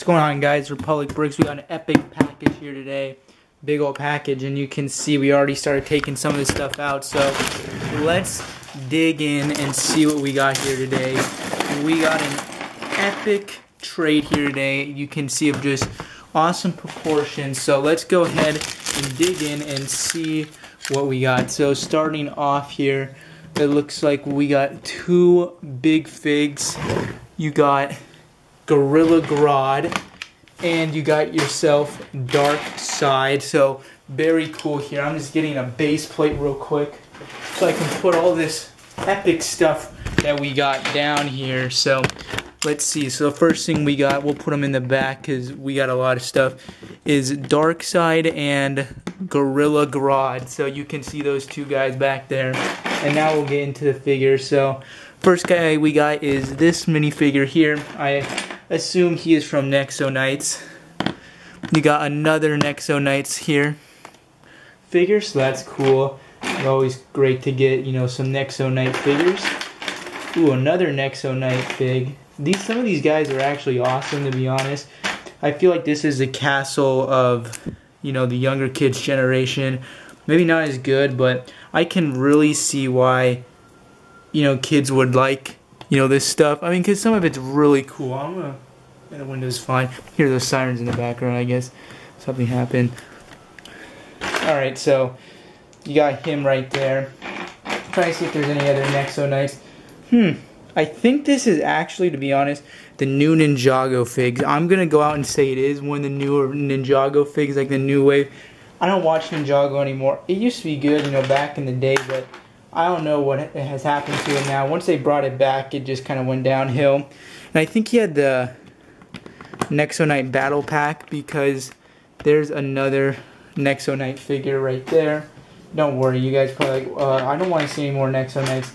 going on, guys? Republic Bricks. We got an epic package here today. Big old package, and you can see we already started taking some of this stuff out. So let's dig in and see what we got here today. We got an epic trade here today. You can see of just awesome proportions. So let's go ahead and dig in and see what we got. So starting off here, it looks like we got two big figs. You got Gorilla Grodd, and you got yourself Dark Side. So very cool here. I'm just getting a base plate real quick so I can put all this epic stuff that we got down here. So let's see. So the first thing we got, we'll put them in the back because we got a lot of stuff, is Dark Side and Gorilla Grodd. So you can see those two guys back there. And now we'll get into the figures. So first guy we got is this minifigure here. I assume he is from Nexo Knights. You got another Nexo Knights here figure, so that's cool. It's always great to get, you know, some Nexo Knight figures. Ooh, another Nexo Knight fig. Some of these guys are actually awesome, to be honest. I feel like this is the castle of, you know, the younger kids generation. Maybe not as good, but I can really see why, you know, kids would like, you know, this stuff. I mean, because some of it's really cool. I'm gonna, and the window's fine. Hear those sirens in the background, I guess. Something happened. Alright, so you got him right there. Try to see if there's any other Nexo Knights. I think this is actually, to be honest, the new Ninjago figs. I'm gonna go out and say it is one of the newer Ninjago figs, like the new wave. I don't watch Ninjago anymore. It used to be good, you know, back in the day, but I don't know what has happened to it now. Once they brought it back, it just kind of went downhill. And I think he had the Nexo Knight Battle Pack, because there's another Nexo Knight figure right there. Don't worry, you guys probably like, I don't want to see any more Nexo Knights.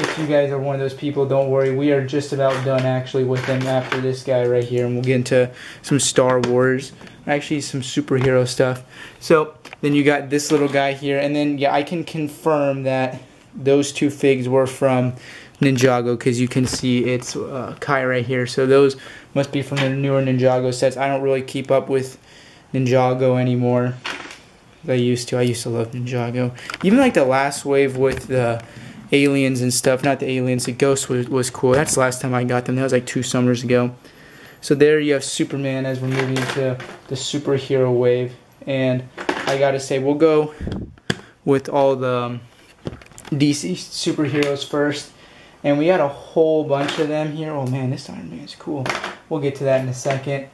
If you guys are one of those people, don't worry. We are just about done actually with them after this guy right here, and we'll get into some Star Wars, actually some superhero stuff. So then you got this little guy here, and then yeah, I can confirm that those two figs were from Ninjago, because you can see it's Kai right here. So those must be from the newer Ninjago sets. I don't really keep up with Ninjago anymore. I used to love Ninjago. Even like the last wave with the aliens and stuff. Not the aliens, the ghosts was cool. That's the last time I got them. That was like 2 summers ago. So there you have Superman as we're moving into the superhero wave. And I gotta say, we'll go with all the DC superheroes first. And we got a whole bunch of them here. Oh man, this Iron Man is cool. We'll get to that in a second.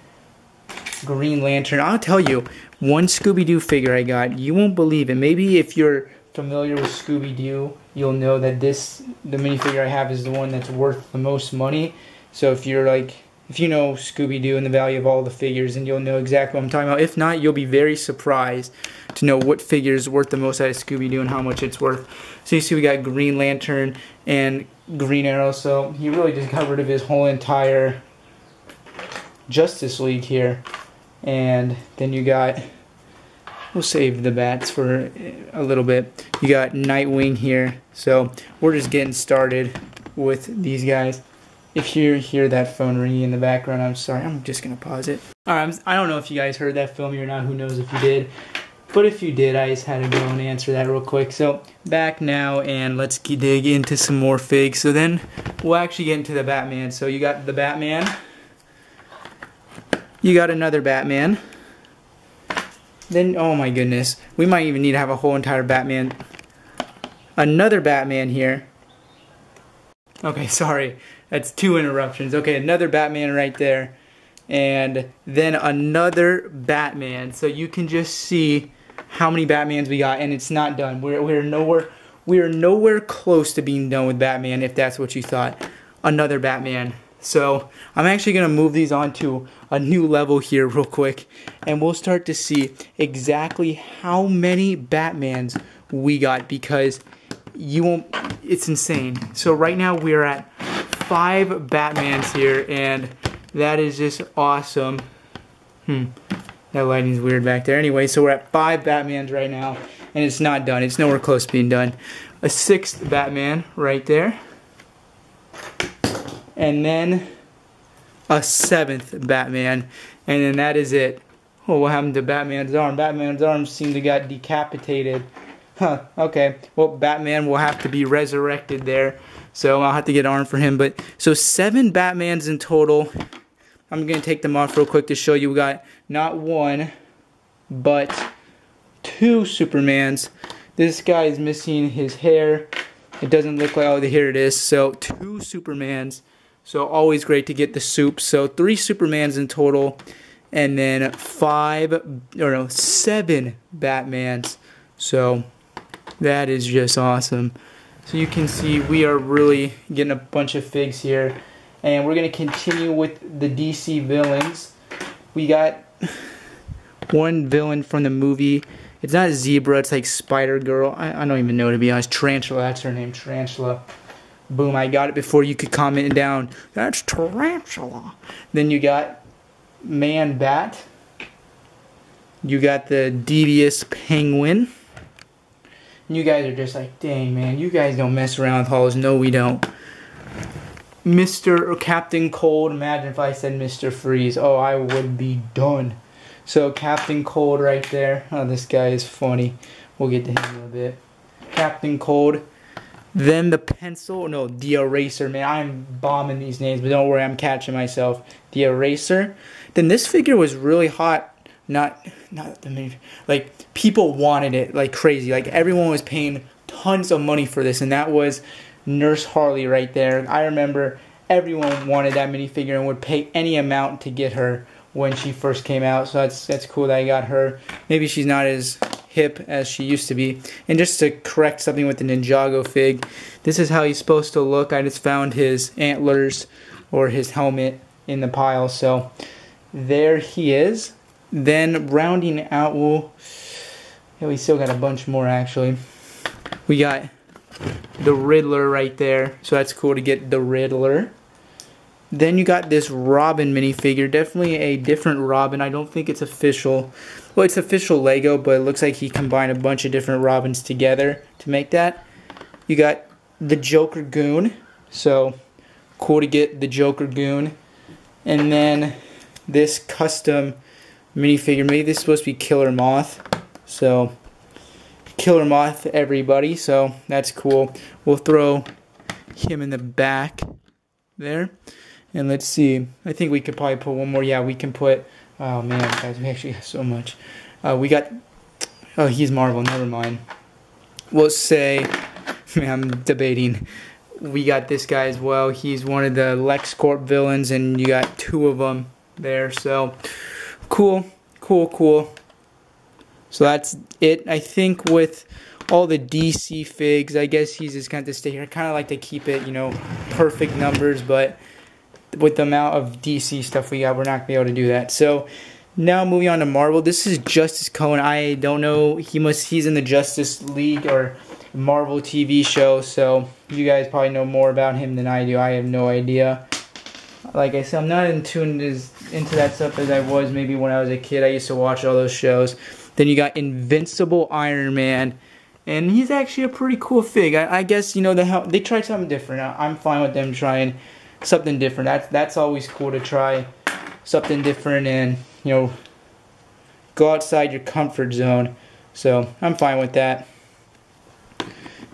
Green Lantern. I'll tell you, one Scooby-Doo figure I got. You won't believe it. Maybe if you're familiar with Scooby-Doo, you'll know that the minifigure I have is the one that's worth the most money. So if you're like, if you know Scooby-Doo and the value of all the figures, then you'll know exactly what I'm talking about. If not, you'll be very surprised to know what figure is worth the most out of Scooby-Doo and how much it's worth. So you see we got Green Lantern and Green Arrow. So he really just got rid of his whole entire Justice League here. And then you got, we'll save the bats for a little bit. You got Nightwing here. So we're just getting started with these guys. If you hear that phone ringing in the background, I'm sorry. I'm just going to pause it. Alright, I don't know if you guys heard that film or not. Who knows if you did. But if you did, I just had to go and answer that real quick. So back now, and let's dig into some more figs. So then we'll actually get into the Batman. So you got the Batman. You got another Batman. Then, oh my goodness, we might even need to have a whole entire Batman. Another Batman here. Okay, sorry. That's 2 interruptions. Okay, another Batman right there. And then another Batman. So you can just see how many Batmans we got, and it's not done. We are nowhere close to being done with Batman, if that's what you thought. Another Batman. So I'm actually going to move these on to a new level here real quick, and we'll start to see exactly how many Batmans we got, because you won't, it's insane. So right now we're at 5 Batmans here, and that is just awesome. That lighting's weird back there. Anyway, so we're at 5 Batmans right now, and it's not done. It's nowhere close to being done. A 6th Batman right there. And then a 7th Batman, and then that is it. Oh, what happened to Batman's arm? Batman's arm seemed to got decapitated. Huh, okay. Well, Batman will have to be resurrected there, so I'll have to get an arm for him. But so 7 Batmans in total. I'm going to take them off real quick to show you. We got not 1, but 2 Supermans. This guy is missing his hair. It doesn't look like, oh, here it is. So 2 Supermans. So always great to get the soup. So 3 Supermans in total, and then 7 Batmans. So that is just awesome. So you can see we are really getting a bunch of figs here. And we're going to continue with the DC villains. We got one villain from the movie. It's not Zebra, it's like Spider-Girl. I don't even know, to be honest. Tarantula, that's her name, Tarantula. Boom, I got it before you could comment down. That's Tarantula. Then you got Man-Bat. You got the Devious Penguin. You guys are just like, dang, man, you guys don't mess around with halls. No, we don't. Mr. or Captain Cold. Imagine if I said Mr. Freeze. Oh, I would be done. So Captain Cold right there. Oh, this guy is funny. We'll get to him in a little bit. Captain Cold. Then the pencil. No, the Eraser. Man, I'm bombing these names, but don't worry, I'm catching myself. The Eraser. Then this figure was really hot. Not the main. Like, people wanted it like crazy. Like, everyone was paying tons of money for this, and that was Nurse Harley right there. I remember everyone wanted that minifigure and would pay any amount to get her when she first came out. So that's cool that I got her. Maybe she's not as hip as she used to be. And just to correct something with the Ninjago fig, this is how he's supposed to look. I just found his antlers or his helmet in the pile. So there he is. Then rounding out, we still got a bunch more actually. We got the Riddler right there, so that's cool to get the Riddler. Then you got this Robin minifigure, definitely a different Robin. I don't think it's official. Well, it's official Lego, but it looks like he combined a bunch of different Robins together to make that. You got the Joker Goon, so cool to get the Joker Goon. And then this custom minifigure, maybe this is supposed to be Killer Moth, so Killer Moth, everybody, so that's cool. We'll throw him in the back there. And let's see, I think we could probably put one more. Yeah, we can put, oh man, guys, we actually got so much. We got, oh, he's Marvel, never mind. We'll say, man, I'm debating. We got this guy as well. He's one of the LexCorp villains, and you got 2 of them there, so cool. So that's it, I think, with all the DC figs. I guess he's just going to stay here. I kind of like to keep it, you know, perfect numbers, but with the amount of DC stuff we got, we're not going to be able to do that. So now moving on to Marvel. This is Justice Cohen. I don't know. He's in the Justice League or Marvel TV show, so you guys probably know more about him than I do. I have no idea. Like I said, I'm not in tune into that stuff as I was maybe when I was a kid. I used to watch all those shows. Then you got Invincible Iron Man, and he's actually a pretty cool fig. I guess, you know, they tried something different. I'm fine with them trying something different. That's always cool to try something different and, you know, go outside your comfort zone. So I'm fine with that.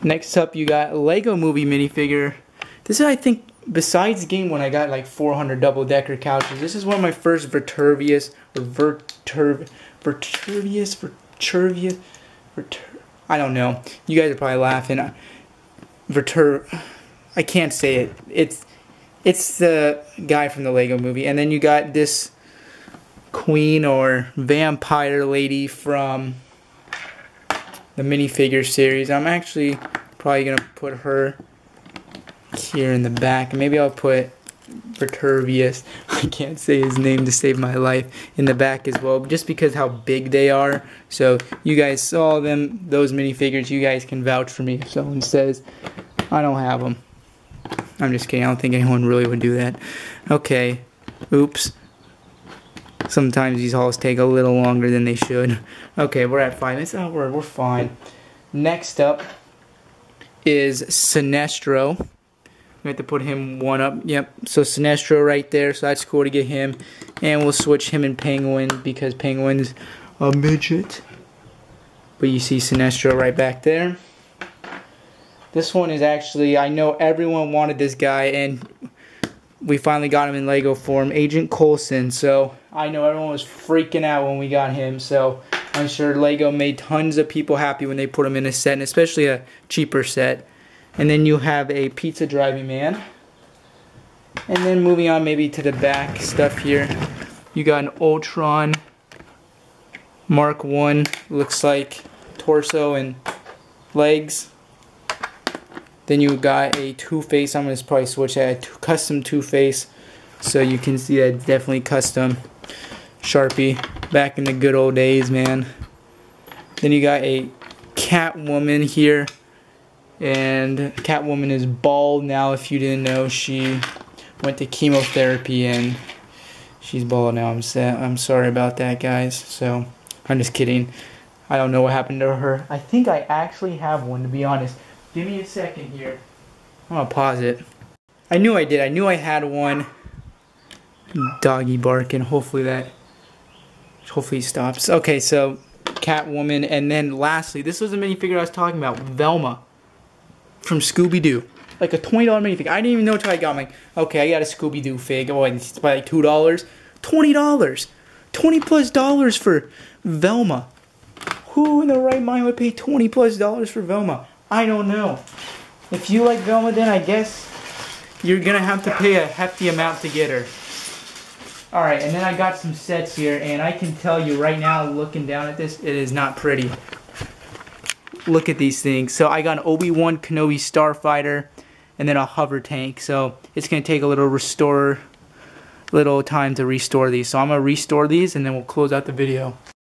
Next up, you got Lego Movie minifigure. This is, I think, besides game when I got like 400 double-decker couches, this is one of my first Vitruvius, I don't know. You guys are probably laughing. I can't say it. It's the guy from the Lego Movie. And then you got this queen or vampire lady from the minifigure series. I'm actually probably going to put her here in the back. Maybe I'll put Vitruvius, I can't say his name to save my life, in the back as well, just because how big they are. So you guys saw them, those minifigures, you guys can vouch for me if someone says I don't have them. I'm just kidding, I don't think anyone really would do that. Okay, oops. Sometimes these hauls take a little longer than they should. Okay, we're at 5 minutes. Oh, we're fine. Next up is Sinestro. We have to put him one up. Yep. So Sinestro right there. So that's cool to get him. And we'll switch him and Penguin because Penguin's a midget. But you see Sinestro right back there. This one is actually, I know everyone wanted this guy, and we finally got him in Lego form. Agent Coulson. So I know everyone was freaking out when we got him. So I'm sure Lego made tons of people happy when they put him in a set, and especially a cheaper set. And then you have a Pizza Driving Man. And then moving on maybe to the back stuff here. You got an Ultron Mark 1. Looks like torso and legs. Then you got a Two-Face. I'm going to probably switch that. A custom Two-Face. So you can see that it's definitely custom. Sharpie. Back in the good old days, man. Then you got a Catwoman here. And Catwoman is bald now. If you didn't know, she went to chemotherapy and she's bald now. I'm sorry about that, guys. So I'm just kidding. I don't know what happened to her. I think I actually have one, to be honest. Give me a second here. I'm gonna pause it. I knew I did. I knew I had one. Doggy barking. Hopefully he stops. Okay, so Catwoman, and then lastly, this was a minifigure I was talking about, Velma from Scooby-Doo. Like a $20 minifigure. I didn't even know until I got him. Like, okay, I got a Scooby-Doo fig. Oh, and it's by like $2. $20. $20+ for Velma. Who in the right mind would pay $20+ for Velma? I don't know. If you like Velma, then I guess you're gonna have to pay a hefty amount to get her. Alright, and then I got some sets here, and I can tell you right now, looking down at this, it is not pretty. Look at these things. So I got an Obi-Wan Kenobi Starfighter, and then a hover tank. So it's gonna take a little time to restore these. So I'm gonna restore these, and then we'll close out the video.